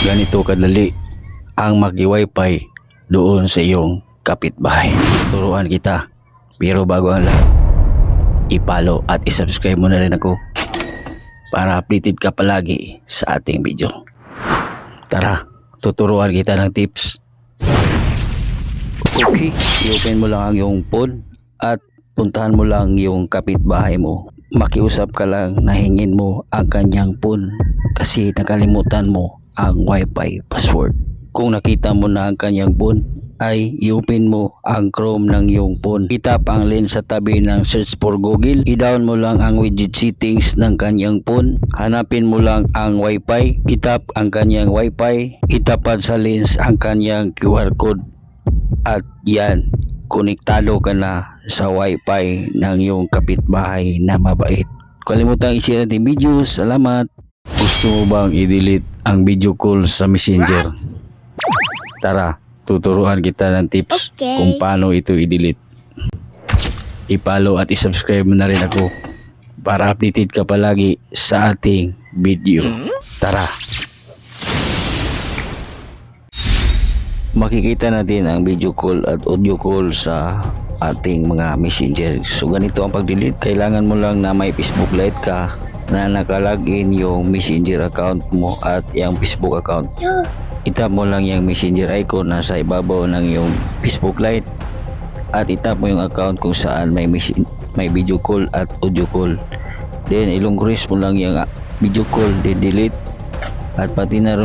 Ganito kadali ang maki-wifi doon sa iyong kapitbahay. Turuan kita, pero bago ang lahat, i-follow at i-subscribe mo na rin ako para updated ka palagi sa ating video. Tara, tuturuan kita ng tips. Okay, i-open mo lang ang iyong phone at puntahan mo lang yung kapitbahay mo. Makiusap ka lang na hingin mo ang kanyang phone kasi nakalimutan mo ang wifi password. Kung nakita mo na ang kanyang phone, ay i-open mo ang Chrome ng iyong phone. Itap ang link sa tabi ng search for Google. I-down mo lang ang widget settings ng kanyang phone. Hanapin mo lang ang wifi. Itap ang kanyang wifi. Itapad sa lens ang kanyang QR code. At yan, konektado ka na sa wifi ng iyong kapitbahay na mabait. Kalimutan i-share natin video. Salamat. Gusto mo bang i-delete ang video call sa Messenger? Tara, tuturuan kita ng tips kung paano ito i-delete. I-follow at i-subscribe mo na rin ako para updated ka palagi sa ating video. Tara! Makikita natin ang video call at audio call sa ating mga messenger. So ganito ang pag-delete. Kailangan mo lang na may Facebook Lite ka na nakalagin yung messenger account mo at yung Facebook account. Itap mo lang yung messenger icon na sa ibabaw ng yung Facebook Lite at itap mo yung account kung saan may video call at audio call. Then ilong-press mo lang yung video call, then delete, at pati na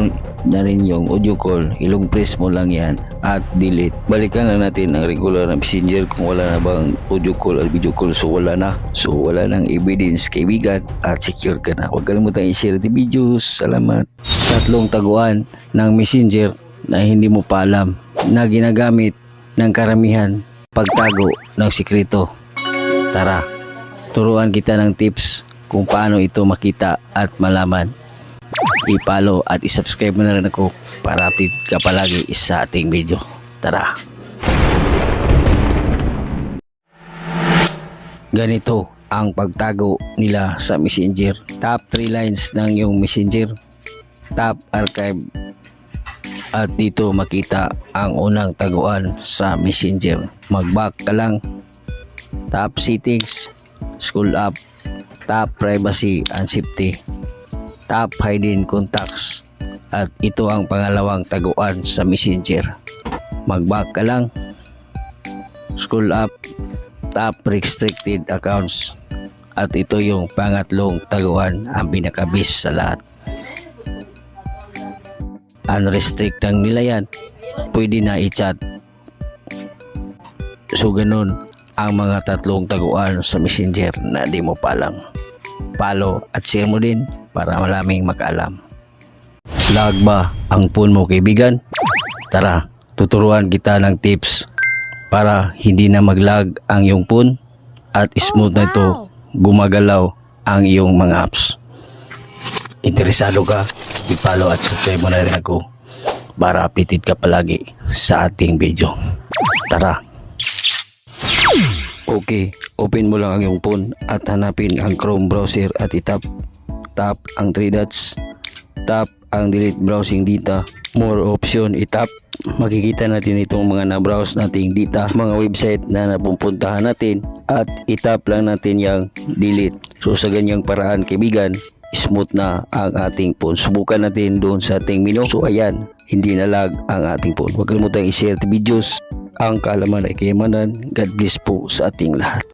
rin yung audio call, ilong-press mo lang yan at delete. Balikan lang natin ang regular na messenger kung wala na bang audio call at video call. So wala na. So wala nang evidence, kaibigan, at secure ka na. Huwag kalimutan i-share the videos. Salamat. Tatlong taguan ng messenger na hindi mo pa alam na ginagamit ng karamihan pagtago ng sikreto. Tara, turuan kita ng tips kung paano ito makita at malaman. I-follow at i-subscribe mo na rin ako para update ka palagi sa ating video. Tara! Ganito ang pagtago nila sa messenger. Tap 3 lines ng iyong messenger. Tap archive. At dito makita ang unang taguan sa messenger. Mag-back ka lang. Tap settings. Scroll up. Tap privacy and safety. Tap hidden contacts. At ito ang pangalawang taguan sa messenger. Mag-back ka lang. Scroll up. Tap restricted accounts. At ito yung pangatlong taguan, ang pinakabis sa lahat. Unrestrict lang nila yan. Pwede na i-chat. So ganun ang mga tatlong taguan sa messenger na di mo pa alam. Follow at share mo din para maraming makaalam. Lag ba ang phone mo, kaibigan? Tara, tuturuan kita ng tips para hindi na mag-lag ang iyong phone at smooth na ito gumagalaw ang iyong mga apps. Interesado ka? I-follow at subscribe mo na rin ako para updated ka palagi sa ating video. Tara! Okay, open mo lang ang iyong phone at hanapin ang Chrome browser at tap ang 3 dots, tap ang delete browsing data, more option, itap. Makikita natin itong mga na-browse nating data, mga website na napupuntahan natin, at itap lang natin yung delete. So sa ganyang paraan, kaibigan, smooth na ang ating phone. Subukan natin doon sa ating menu. So ayan, hindi na lag ang ating phone. Huwag kalimutan i-share the videos. Ang kaalaman ay kayamanan. God bless po sa ating lahat.